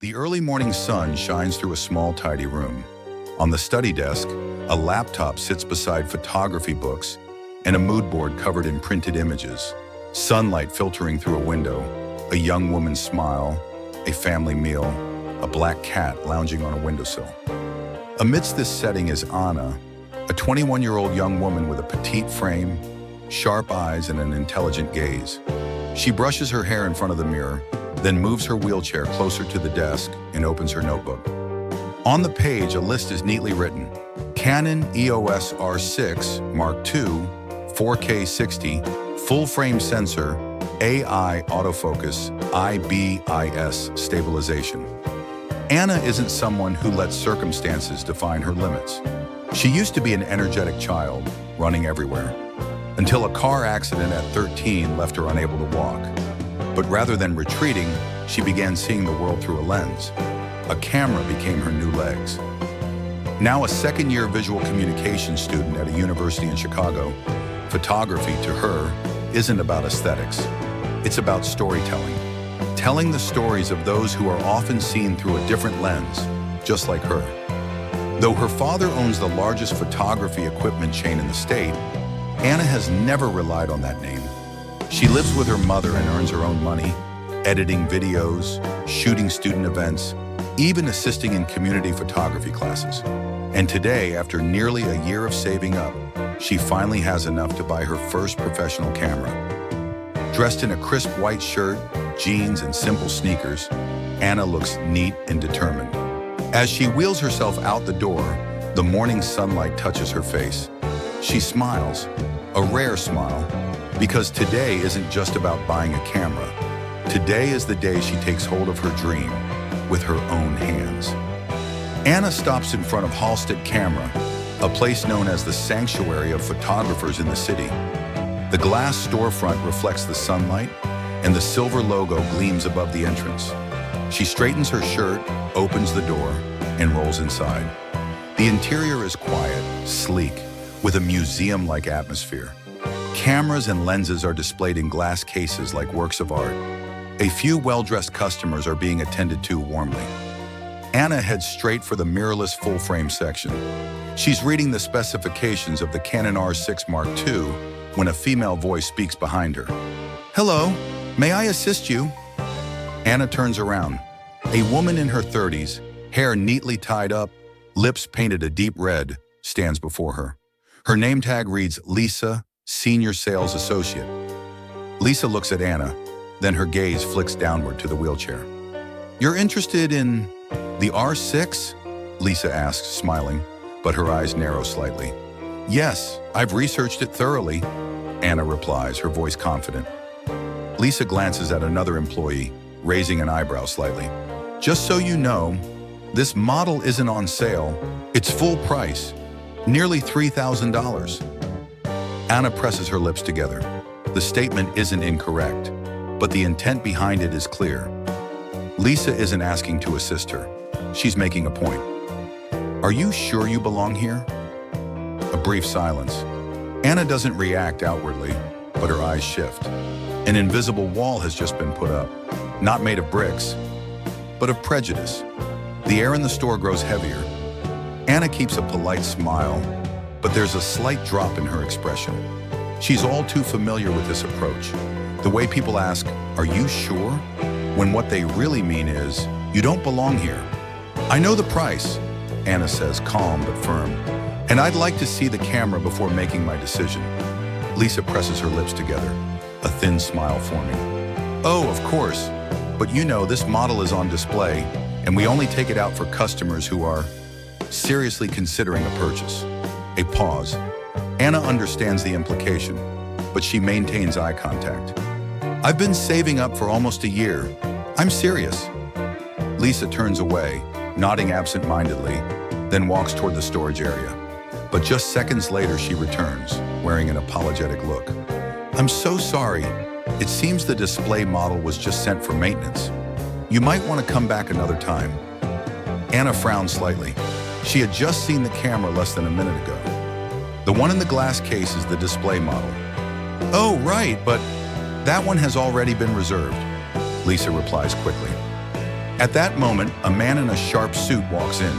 The early morning sun shines through a small, tidy room. On the study desk, a laptop sits beside photography books and a mood board covered in printed images. Sunlight filtering through a window, a young woman's smile, a family meal, a black cat lounging on a windowsill. Amidst this setting is Anna, a 21-year-old young woman with a petite frame, sharp eyes, and an intelligent gaze. She brushes her hair in front of the mirror, then moves her wheelchair closer to the desk and opens her notebook. On the page, a list is neatly written. Canon EOS R6 Mark II, 4K 60, full-frame sensor, AI autofocus, IBIS stabilization. Anna isn't someone who lets circumstances define her limits. She used to be an energetic child, running everywhere, until a car accident at 13 left her unable to walk. But rather than retreating, she began seeing the world through a lens. A camera became her new legs. Now a second-year visual communication student at a university in Chicago, photography to her isn't about aesthetics. It's about storytelling. Telling the stories of those who are often seen through a different lens, just like her. Though her father owns the largest photography equipment chain in the state, Anna has never relied on that name. She lives with her mother and earns her own money, editing videos, shooting student events, even assisting in community photography classes. And today, after nearly a year of saving up, she finally has enough to buy her first professional camera. Dressed in a crisp white shirt, jeans, and simple sneakers, Anna looks neat and determined. As she wheels herself out the door, the morning sunlight touches her face. She smiles, a rare smile, because today isn't just about buying a camera. Today is the day she takes hold of her dream with her own hands. Anna stops in front of Halstead Camera, a place known as the sanctuary of photographers in the city. The glass storefront reflects the sunlight, and the silver logo gleams above the entrance. She straightens her shirt, opens the door, and rolls inside. The interior is quiet, sleek, with a museum-like atmosphere. Cameras and lenses are displayed in glass cases like works of art. A few well-dressed customers are being attended to warmly. Anna heads straight for the mirrorless full-frame section. She's reading the specifications of the Canon R6 Mark II when a female voice speaks behind her. "Hello, may I assist you?" Anna turns around. A woman in her 30s, hair neatly tied up, lips painted a deep red, stands before her. Her name tag reads Lisa, Senior Sales Associate. Lisa looks at Anna, then her gaze flicks downward to the wheelchair. "You're interested in the R6? Lisa asks, smiling, but her eyes narrow slightly. "Yes, I've researched it thoroughly," Anna replies, her voice confident. Lisa glances at another employee, raising an eyebrow slightly. "Just so you know, this model isn't on sale. It's full price, nearly $3,000. Anna presses her lips together. The statement isn't incorrect, but the intent behind it is clear. Lisa isn't asking to assist her. She's making a point. "Are you sure you belong here?" A brief silence. Anna doesn't react outwardly, but her eyes shift. An invisible wall has just been put up, not made of bricks, but of prejudice. The air in the store grows heavier. Anna keeps a polite smile, but there's a slight drop in her expression. She's all too familiar with this approach. The way people ask, "Are you sure?" when what they really mean is, "You don't belong here." "I know the price," Anna says, calm but firm, "and I'd like to see the camera before making my decision." Lisa presses her lips together, a thin smile forming. "Oh, of course, but you know this model is on display, and we only take it out for customers who are seriously considering a purchase." A pause. Anna understands the implication, but she maintains eye contact. "I've been saving up for almost a year. I'm serious." Lisa turns away, nodding absent-mindedly, then walks toward the storage area. But just seconds later, she returns, wearing an apologetic look. "I'm so sorry. It seems the display model was just sent for maintenance. You might want to come back another time." Anna frowned slightly. She had just seen the camera less than a minute ago. The one in the glass case is the display model. "Oh, right, but that one has already been reserved," Lisa replies quickly. At that moment, a man in a sharp suit walks in.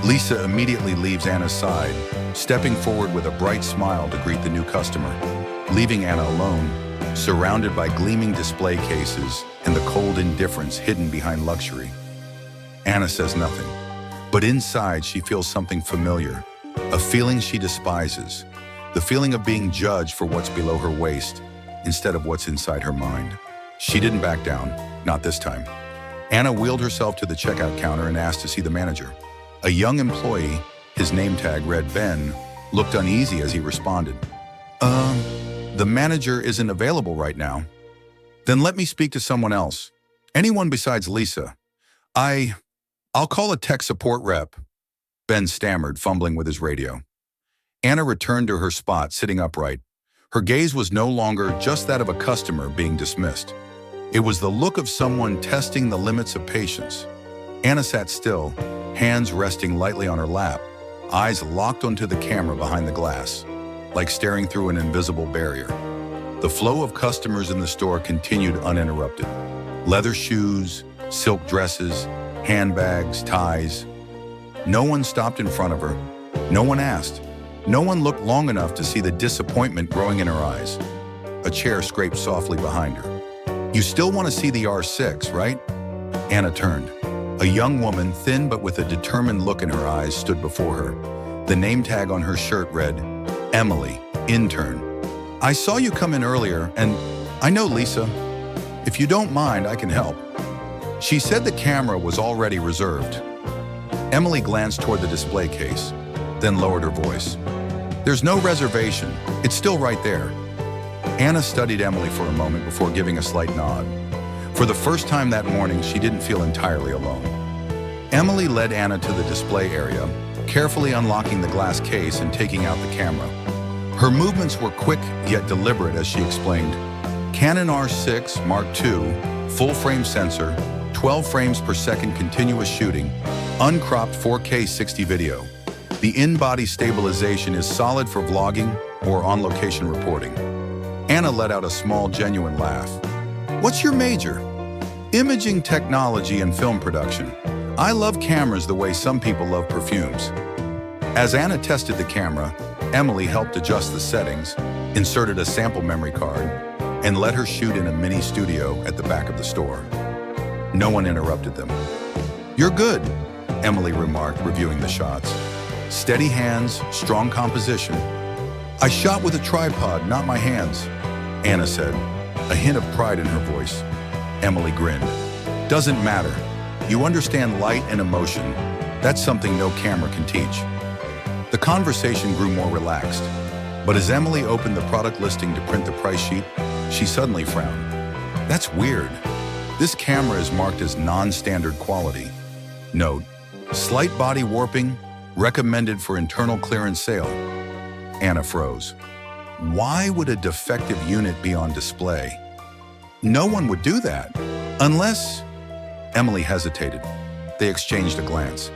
Lisa immediately leaves Anna's side, stepping forward with a bright smile to greet the new customer, leaving Anna alone, surrounded by gleaming display cases and the cold indifference hidden behind luxury. Anna says nothing, but inside she feels something familiar, a feeling she despises, the feeling of being judged for what's below her waist instead of what's inside her mind. She didn't back down, not this time. Anna wheeled herself to the checkout counter and asked to see the manager. A young employee, his name tag read Ben, looked uneasy as he responded. The manager isn't available right now. Then let me speak to someone else. Anyone besides Lisa. I'll call a tech support rep. Ben stammered, fumbling with his radio. Anna returned to her spot, sitting upright. Her gaze was no longer just that of a customer being dismissed. It was the look of someone testing the limits of patience. Anna sat still, hands resting lightly on her lap, eyes locked onto the camera behind the glass, like staring through an invisible barrier. The flow of customers in the store continued uninterrupted. Leather shoes, silk dresses, handbags, ties. No one stopped in front of her. No one asked. No one looked long enough to see the disappointment growing in her eyes. A chair scraped softly behind her. You still want to see the R6, right? Anna turned. A young woman, thin but with a determined look in her eyes, stood before her. The name tag on her shirt read, Emily, intern. I saw you come in earlier, and I know Lisa. If you don't mind, I can help. She said the camera was already reserved. Emily glanced toward the display case, then lowered her voice. There's no reservation. It's still right there. Anna studied Emily for a moment before giving a slight nod. For the first time that morning, she didn't feel entirely alone. Emily led Anna to the display area, carefully unlocking the glass case and taking out the camera. Her movements were quick yet deliberate as she explained. Canon R6 Mark II, full-frame sensor, 12 frames per second continuous shooting, uncropped 4K 60 video. The in-body stabilization is solid for vlogging or on-location reporting. Anna let out a small, genuine laugh. What's your major? Imaging technology and film production. I love cameras the way some people love perfumes. As Anna tested the camera, Emily helped adjust the settings, inserted a sample memory card, and let her shoot in a mini studio at the back of the store. No one interrupted them. You're good, Emily remarked, reviewing the shots. Steady hands, strong composition. I shot with a tripod, not my hands, Anna said, a hint of pride in her voice. Emily grinned. Doesn't matter. You understand light and emotion. That's something no camera can teach. The conversation grew more relaxed, but as Emily opened the product listing to print the price sheet, she suddenly frowned. That's weird. This camera is marked as non-standard quality. Note, slight body warping, recommended for internal clearance sale. Anna froze. Why would a defective unit be on display? No one would do that, unless... Emily hesitated. They exchanged a glance.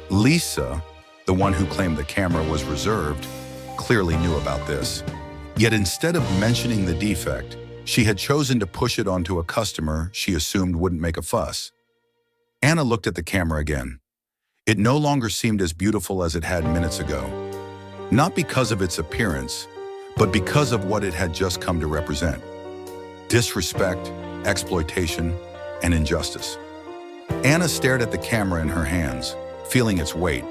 Lisa, the one who claimed the camera was reserved, clearly knew about this. Yet instead of mentioning the defect, she had chosen to push it onto a customer she assumed wouldn't make a fuss. Anna looked at the camera again. It no longer seemed as beautiful as it had minutes ago. Not because of its appearance, but because of what it had just come to represent. Disrespect, exploitation, and injustice. Anna stared at the camera in her hands, feeling its weight,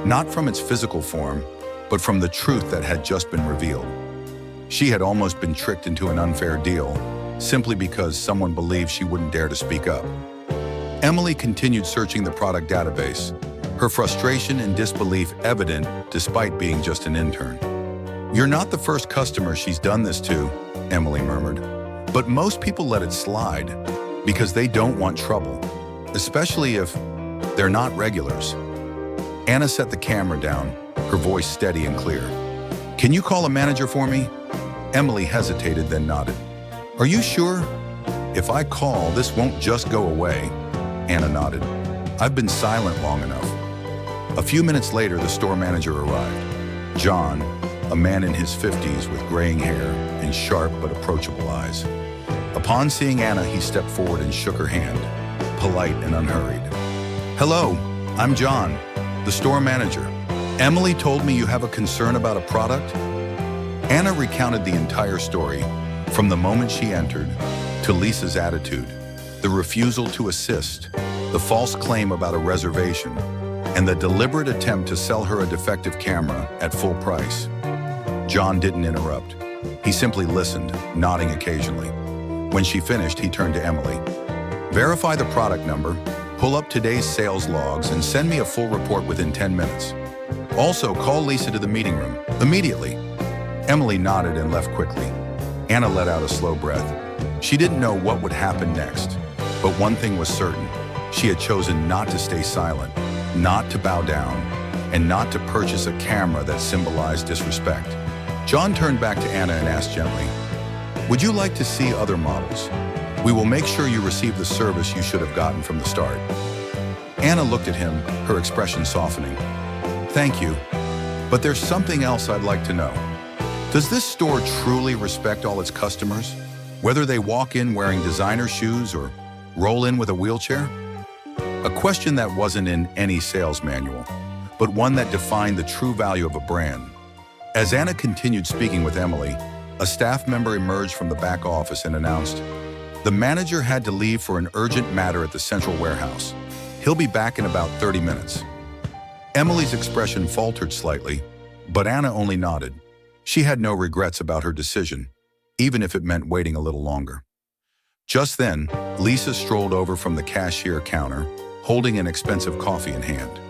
not from its physical form, but from the truth that had just been revealed. She had almost been tricked into an unfair deal, simply because someone believed she wouldn't dare to speak up. Emily continued searching the product database, her frustration and disbelief evident despite being just an intern. You're not the first customer she's done this to, Emily murmured. But most people let it slide because they don't want trouble, especially if they're not regulars. Anna set the camera down, her voice steady and clear. Can you call a manager for me? Emily hesitated, then nodded. Are you sure? If I call, this won't just go away. Anna nodded. I've been silent long enough. A few minutes later, the store manager arrived. John, a man in his 50s with graying hair and sharp but approachable eyes. Upon seeing Anna, he stepped forward and shook her hand. polite and unhurried. "Hello, I'm John, the store manager. Emily told me you have a concern about a product?" Anna recounted the entire story, from the moment she entered, to Lisa's attitude, the refusal to assist, the false claim about a reservation, and the deliberate attempt to sell her a defective camera at full price. John didn't interrupt. He simply listened, nodding occasionally. When she finished, he turned to Emily. "Verify the product number, pull up today's sales logs, and send me a full report within 10 minutes. Also, call Lisa to the meeting room, immediately." Emily nodded and left quickly. Anna let out a slow breath. She didn't know what would happen next, but one thing was certain. She had chosen not to stay silent, not to bow down, and not to purchase a camera that symbolized disrespect. John turned back to Anna and asked gently, "Would you like to see other models? We will make sure you receive the service you should have gotten from the start." Anna looked at him, her expression softening. "Thank you, but there's something else I'd like to know. Does this store truly respect all its customers, whether they walk in wearing designer shoes or roll in with a wheelchair?" A question that wasn't in any sales manual, but one that defined the true value of a brand. As Anna continued speaking with Emily, a staff member emerged from the back office and announced, "The manager had to leave for an urgent matter at the central warehouse. He'll be back in about 30 minutes. Emily's expression faltered slightly, but Anna only nodded. She had no regrets about her decision, even if it meant waiting a little longer. Just then, Lisa strolled over from the cashier counter, holding an expensive coffee in hand.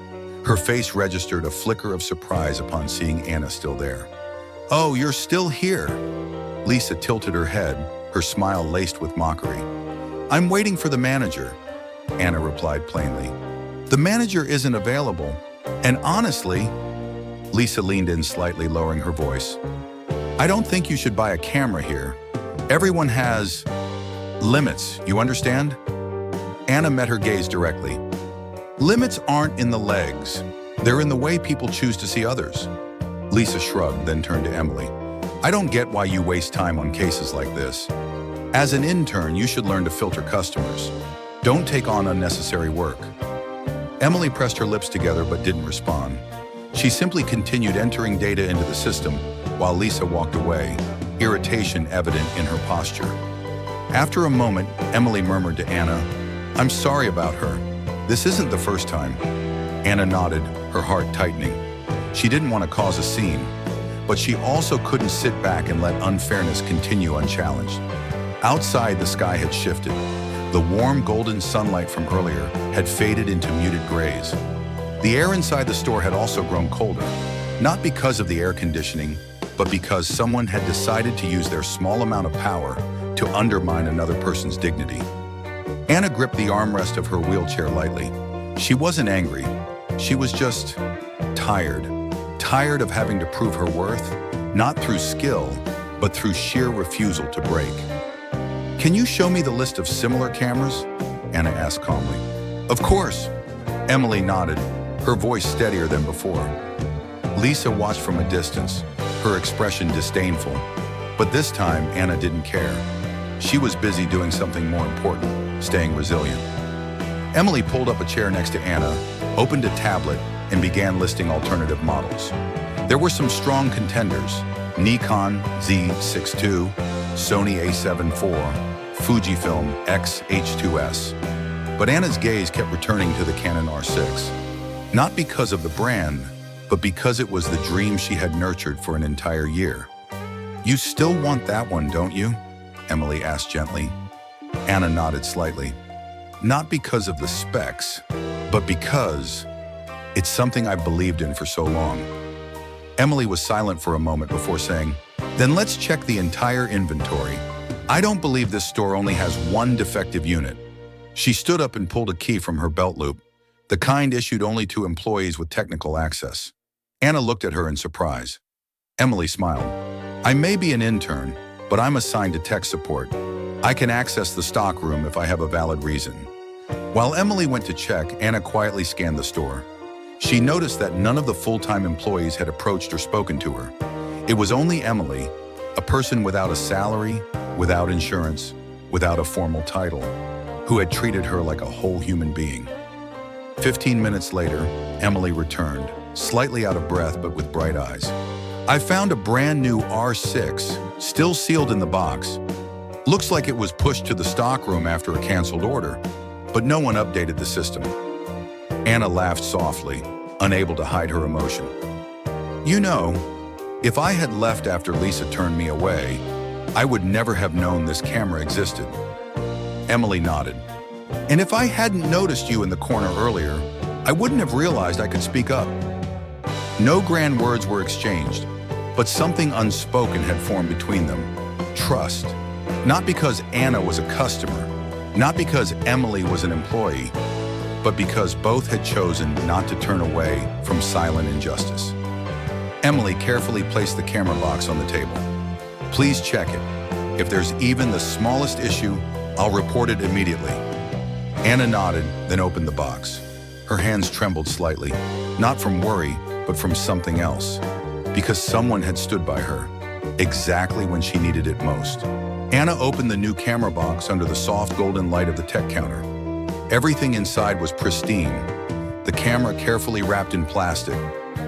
Her face registered a flicker of surprise upon seeing Anna still there. "Oh, you're still here." Lisa tilted her head, her smile laced with mockery. "I'm waiting for the manager," Anna replied plainly. "The manager isn't available, and honestly," Lisa leaned in slightly, lowering her voice, "I don't think you should buy a camera here. Everyone has limits, you understand?" Anna met her gaze directly. "Limits aren't in the legs. They're in the way people choose to see others." Lisa shrugged, then turned to Emily. "I don't get why you waste time on cases like this. As an intern, you should learn to filter customers. Don't take on unnecessary work." Emily pressed her lips together but didn't respond. She simply continued entering data into the system while Lisa walked away, irritation evident in her posture. After a moment, Emily murmured to Anna, "I'm sorry about her. This isn't the first time." Anna nodded, her heart tightening. She didn't want to cause a scene, but she also couldn't sit back and let unfairness continue unchallenged. Outside, the sky had shifted. The warm golden sunlight from earlier had faded into muted grays. The air inside the store had also grown colder, not because of the air conditioning, but because someone had decided to use their small amount of power to undermine another person's dignity. Anna gripped the armrest of her wheelchair lightly. She wasn't angry. She was just tired. Tired of having to prove her worth, not through skill, but through sheer refusal to break. "Can you show me the list of similar cameras?" Anna asked calmly. "Of course." Emily nodded, her voice steadier than before. Lisa watched from a distance, her expression disdainful. But this time, Anna didn't care. She was busy doing something more important, staying resilient. Emily pulled up a chair next to Anna, opened a tablet, and began listing alternative models. There were some strong contenders: Nikon Z6 II, Sony A7 IV, Fujifilm X-H2S. But Anna's gaze kept returning to the Canon R6. Not because of the brand, but because it was the dream she had nurtured for an entire year. "You still want that one, don't you?" Emily asked gently. Anna nodded slightly. "Not because of the specs, but because it's something I've believed in for so long." Emily was silent for a moment before saying, "Then let's check the entire inventory. I don't believe this store only has one defective unit." She stood up and pulled a key from her belt loop, the kind issued only to employees with technical access. Anna looked at her in surprise. Emily smiled. "I may be an intern, but I'm assigned to tech support. I can access the stock room if I have a valid reason." While Emily went to check, Anna quietly scanned the store. She noticed that none of the full-time employees had approached or spoken to her. It was only Emily, a person without a salary, without insurance, without a formal title. who had treated her like a whole human being. 15 minutes later, Emily returned, slightly out of breath but with bright eyes. "I found a brand new R6, still sealed in the box. Looks like it was pushed to the stockroom after a canceled order, but no one updated the system." Anna laughed softly, unable to hide her emotion. "You know, if I had left after Lisa turned me away, I would never have known this camera existed." Emily nodded. "And if I hadn't noticed you in the corner earlier, I wouldn't have realized I could speak up." No grand words were exchanged, but something unspoken had formed between them. Trust. Not because Anna was a customer, not because Emily was an employee, but because both had chosen not to turn away from silent injustice. Emily carefully placed the camera box on the table. "Please check it. If there's even the smallest issue, I'll report it immediately." Anna nodded, then opened the box. Her hands trembled slightly, not from worry, but from something else. Because someone had stood by her, exactly when she needed it most. Anna opened the new camera box under the soft golden light of the tech counter. Everything inside was pristine. The camera carefully wrapped in plastic,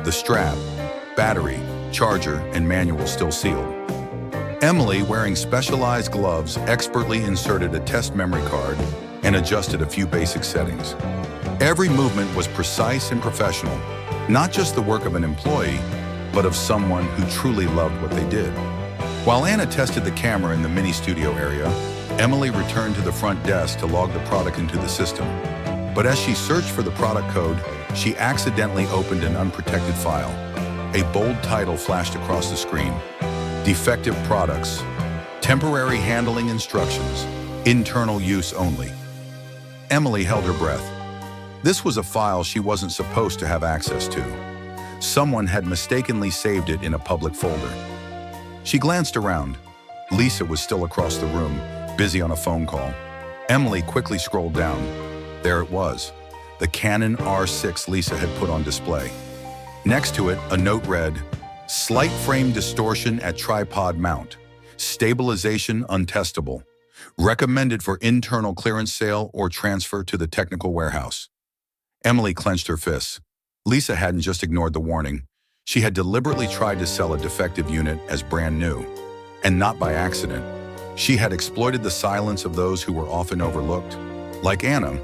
the strap, battery, charger, and manual still sealed. Emily, wearing specialized gloves, expertly inserted a test memory card and adjusted a few basic settings. Every movement was precise and professional, not just the work of an employee, but of someone who truly loved what they did. While Anna tested the camera in the mini studio area, Emily returned to the front desk to log the product into the system. But as she searched for the product code, she accidentally opened an unprotected file. A bold title flashed across the screen: "Defective products, temporary handling instructions, internal use only." Emily held her breath. This was a file she wasn't supposed to have access to. Someone had mistakenly saved it in a public folder. She glanced around. Lisa was still across the room, busy on a phone call. Emily quickly scrolled down. There it was, the Canon R6 Lisa had put on display. Next to it, a note read, "Slight frame distortion at tripod mount. Stabilization untestable. Recommended for internal clearance sale or transfer to the technical warehouse." Emily clenched her fists. Lisa hadn't just ignored the warning. She had deliberately tried to sell a defective unit as brand new. And not by accident. She had exploited the silence of those who were often overlooked, like Anna,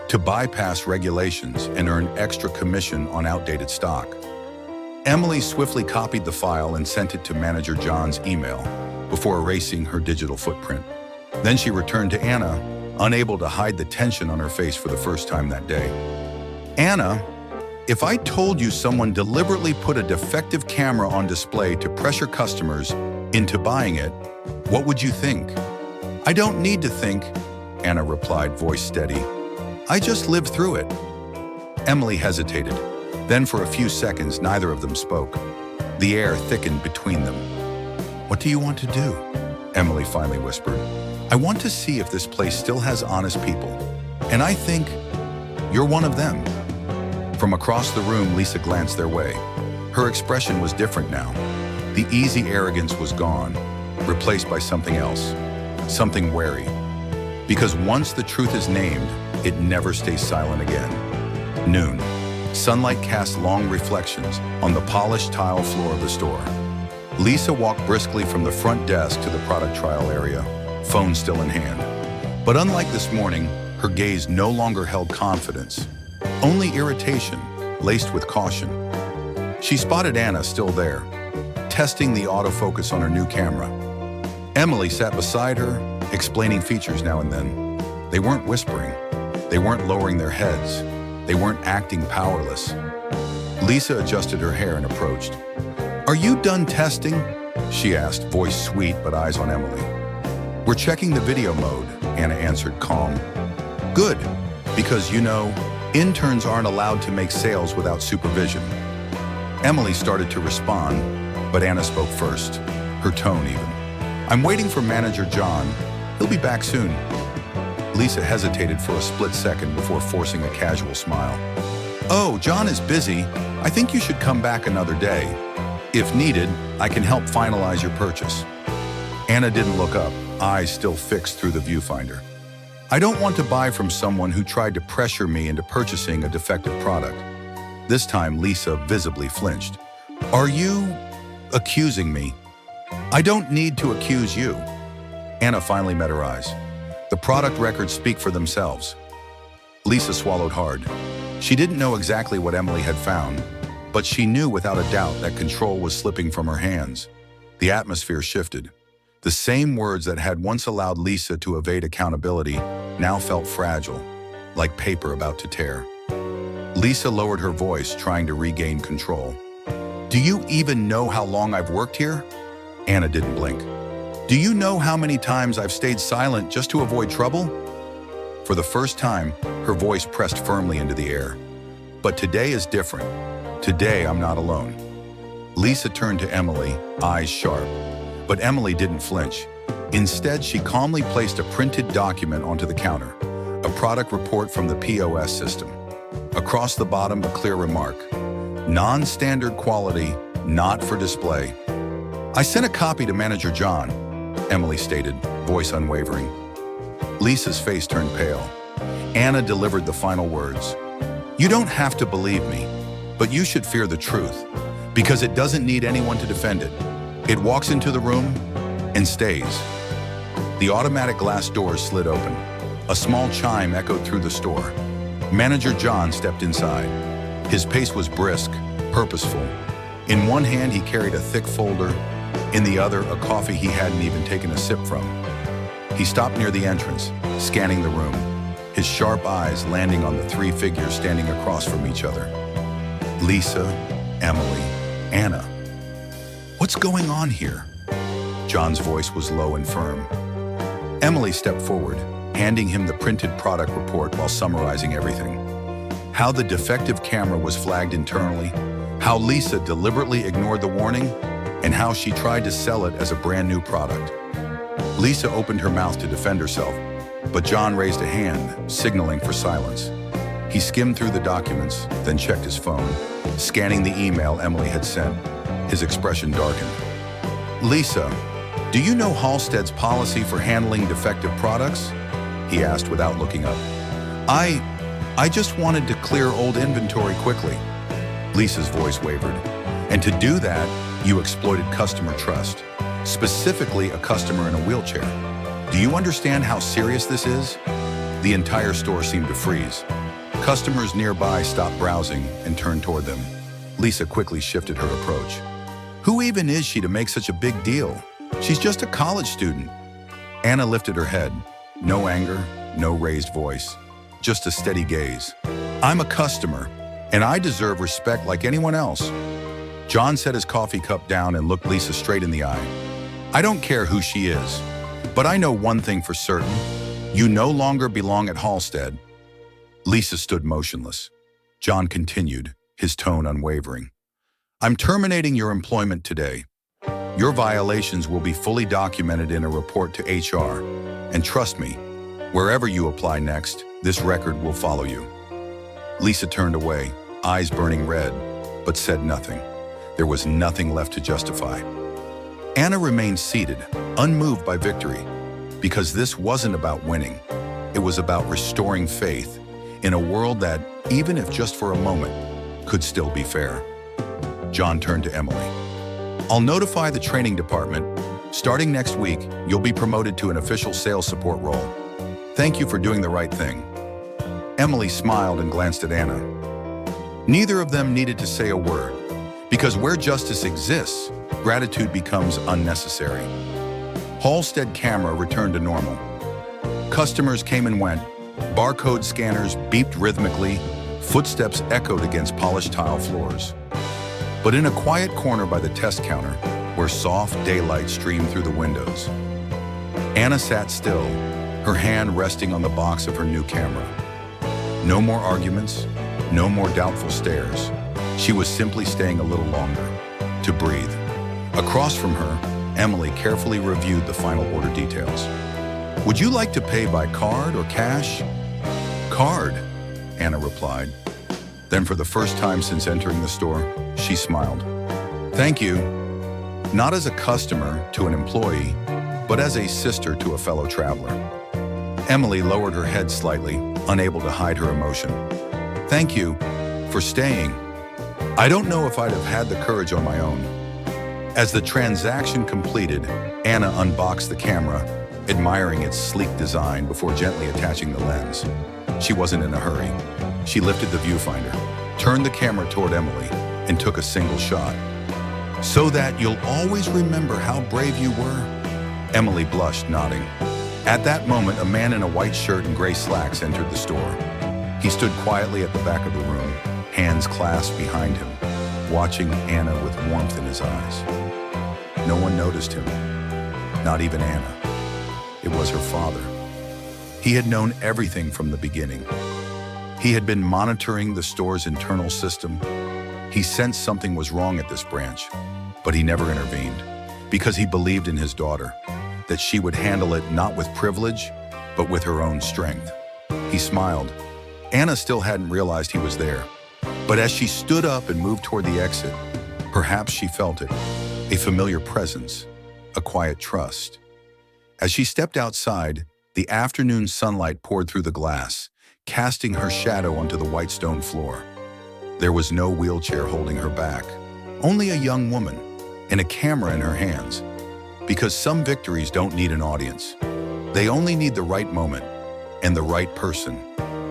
to bypass regulations and earn extra commission on outdated stock. Emily swiftly copied the file and sent it to Manager John's email before erasing her digital footprint. Then she returned to Anna, unable to hide the tension on her face for the first time that day. "Anna, if I told you someone deliberately put a defective camera on display to pressure customers into buying it, what would you think?" "I don't need to think," Anna replied, voice steady. "I just lived through it." Emily hesitated. Then for a few seconds, neither of them spoke. The air thickened between them. "What do you want to do?" Emily finally whispered. "I want to see if this place still has honest people. And I think you're one of them." From across the room, Lisa glanced their way. Her expression was different now. The easy arrogance was gone, replaced by something else, something wary. Because once the truth is named, it never stays silent again. Noon. Sunlight cast long reflections on the polished tile floor of the store. Lisa walked briskly from the front desk to the product trial area, phone still in hand. But unlike this morning, her gaze no longer held confidence, only irritation, laced with caution. She spotted Anna still there, testing the autofocus on her new camera. Emily sat beside her, explaining features now and then. They weren't whispering. They weren't lowering their heads. They weren't acting powerless. Lisa adjusted her hair and approached. "Are you done testing?" she asked, voice sweet but eyes on Emily. "We're checking the video mode," Anna answered, calm. "Good, because you know, interns aren't allowed to make sales without supervision." Emily started to respond, but Anna spoke first, her tone even. "I'm waiting for Manager John. He'll be back soon." Lisa hesitated for a split second before forcing a casual smile. "Oh, John is busy. I think you should come back another day. If needed, I can help finalize your purchase." Anna didn't look up, eyes still fixed through the viewfinder. I don't want to buy from someone who tried to pressure me into purchasing a defective product. This time, Lisa visibly flinched. Are you accusing me? I don't need to accuse you. Anna finally met her eyes. The product records speak for themselves. Lisa swallowed hard. She didn't know exactly what Emily had found, but she knew without a doubt that control was slipping from her hands. The atmosphere shifted. The same words that had once allowed Lisa to evade accountability now felt fragile, like paper about to tear. Lisa lowered her voice, trying to regain control. Do you even know how long I've worked here? Anna didn't blink. Do you know how many times I've stayed silent just to avoid trouble? For the first time, her voice pressed firmly into the air. But today is different. Today, I'm not alone. Lisa turned to Emily, eyes sharp. But Emily didn't flinch. Instead, she calmly placed a printed document onto the counter, a product report from the POS system. Across the bottom, a clear remark. Non-standard quality, not for display. I sent a copy to Manager John, Emily stated, voice unwavering. Lisa's face turned pale. Anna delivered the final words. You don't have to believe me, but you should fear the truth, because it doesn't need anyone to defend it. It walks into the room and stays. The automatic glass doors slid open. A small chime echoed through the store. Manager John stepped inside. His pace was brisk, purposeful. In one hand, he carried a thick folder. In the other, a coffee he hadn't even taken a sip from. He stopped near the entrance, scanning the room, his sharp eyes landing on the three figures standing across from each other. Lisa, Emily, Anna. What's going on here? John's voice was low and firm. Emily stepped forward, handing him the printed product report while summarizing everything. How the defective camera was flagged internally, how Lisa deliberately ignored the warning, and how she tried to sell it as a brand new product. Lisa opened her mouth to defend herself, but John raised a hand, signaling for silence. He skimmed through the documents, then checked his phone, scanning the email Emily had sent. His expression darkened. Lisa, do you know Halstead's policy for handling defective products? He asked without looking up. I just wanted to clear old inventory quickly. Lisa's voice wavered. And to do that, you exploited customer trust, specifically a customer in a wheelchair. Do you understand how serious this is? The entire store seemed to freeze. Customers nearby stopped browsing and turned toward them. Lisa quickly shifted her approach. Who even is she to make such a big deal? She's just a college student. Anna lifted her head. No anger, no raised voice, just a steady gaze. I'm a customer, and I deserve respect like anyone else. John set his coffee cup down and looked Lisa straight in the eye. I don't care who she is, but I know one thing for certain. You no longer belong at Halstead. Lisa stood motionless. John continued, his tone unwavering. I'm terminating your employment today. Your violations will be fully documented in a report to HR. And trust me, wherever you apply next, this record will follow you. Lisa turned away, eyes burning red, but said nothing. There was nothing left to justify. Anna remained seated, unmoved by victory, because this wasn't about winning. It was about restoring faith in a world that, even if just for a moment, could still be fair. John turned to Emily. I'll notify the training department. Starting next week, you'll be promoted to an official sales support role. Thank you for doing the right thing. Emily smiled and glanced at Anna. Neither of them needed to say a word, because where justice exists, gratitude becomes unnecessary. Halstead Camera returned to normal. Customers came and went. Barcode scanners beeped rhythmically. Footsteps echoed against polished tile floors. But in a quiet corner by the test counter, where soft daylight streamed through the windows, Anna sat still, her hand resting on the box of her new camera. No more arguments, no more doubtful stares. She was simply staying a little longer, to breathe. Across from her, Emily carefully reviewed the final order details. Would you like to pay by card or cash? Card, Anna replied. Then for the first time since entering the store, she smiled. Thank you. Not as a customer to an employee, but as a sister to a fellow traveler. Emily lowered her head slightly, unable to hide her emotion. "Thank you for staying. I don't know if I'd have had the courage on my own." As the transaction completed, Anna unboxed the camera, admiring its sleek design before gently attaching the lens. She wasn't in a hurry. She lifted the viewfinder, turned the camera toward Emily, and took a single shot. "So that you'll always remember how brave you were?" Emily blushed, nodding. At that moment, a man in a white shirt and gray slacks entered the store. He stood quietly at the back of the room, hands clasped behind him, watching Anna with warmth in his eyes. No one noticed him, not even Anna. It was her father. He had known everything from the beginning. He had been monitoring the store's internal system. He sensed something was wrong at this branch, but he never intervened because he believed in his daughter, that she would handle it not with privilege, but with her own strength. He smiled. Anna still hadn't realized he was there, but as she stood up and moved toward the exit, perhaps she felt it, a familiar presence, a quiet trust. As she stepped outside, the afternoon sunlight poured through the glass, casting her shadow onto the white stone floor. There was no wheelchair holding her back, only a young woman and a camera in her hands. Because some victories don't need an audience. They only need the right moment and the right person.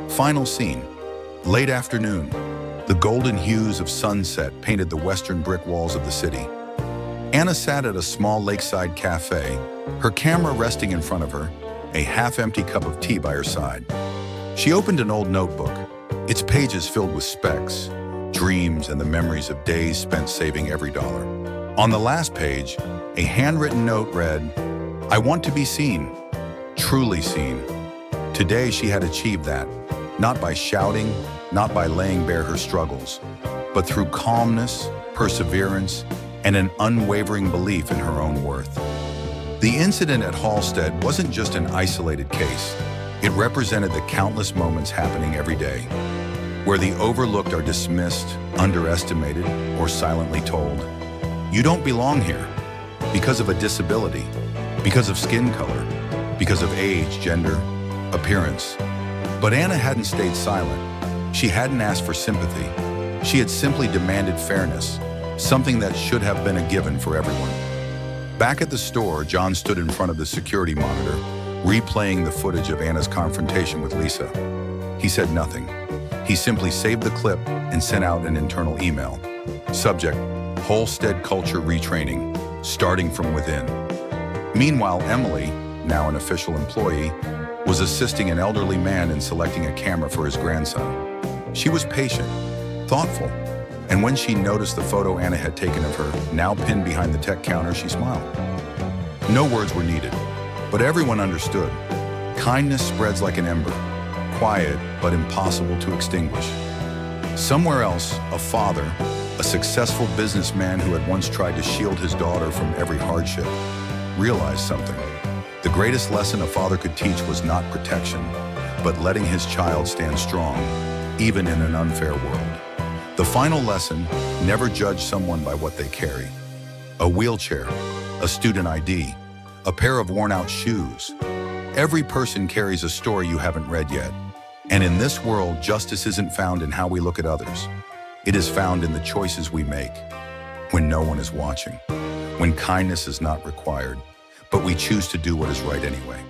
Final scene, late afternoon. The golden hues of sunset painted the western brick walls of the city. Anna sat at a small lakeside cafe, her camera resting in front of her, a half-empty cup of tea by her side. She opened an old notebook, its pages filled with specs, dreams, and the memories of days spent saving every dollar. On the last page, a handwritten note read, "I want to be seen, truly seen." Today she had achieved that, not by shouting, not by laying bare her struggles, but through calmness, perseverance, and an unwavering belief in her own worth. The incident at Halstead wasn't just an isolated case. It represented the countless moments happening every day, where the overlooked are dismissed, underestimated, or silently told, "You don't belong here," because of a disability, because of skin color, because of age, gender, appearance. But Anna hadn't stayed silent. She hadn't asked for sympathy. She had simply demanded fairness, something that should have been a given for everyone. Back at the store, John stood in front of the security monitor, replaying the footage of Anna's confrontation with Lisa. He said nothing. He simply saved the clip and sent out an internal email. Subject, Halstead Culture Retraining, starting from within. Meanwhile, Emily, now an official employee, was assisting an elderly man in selecting a camera for his grandson. She was patient, thoughtful, and when she noticed the photo Anna had taken of her, now pinned behind the tech counter, she smiled. No words were needed, but everyone understood. Kindness spreads like an ember, quiet but impossible to extinguish. Somewhere else, a father, a successful businessman who had once tried to shield his daughter from every hardship, realized something. The greatest lesson a father could teach was not protection, but letting his child stand strong, even in an unfair world. The final lesson, never judge someone by what they carry. A wheelchair, a student ID, a pair of worn-out shoes. Every person carries a story you haven't read yet. And in this world, justice isn't found in how we look at others. It is found in the choices we make, when no one is watching, when kindness is not required, but we choose to do what is right anyway.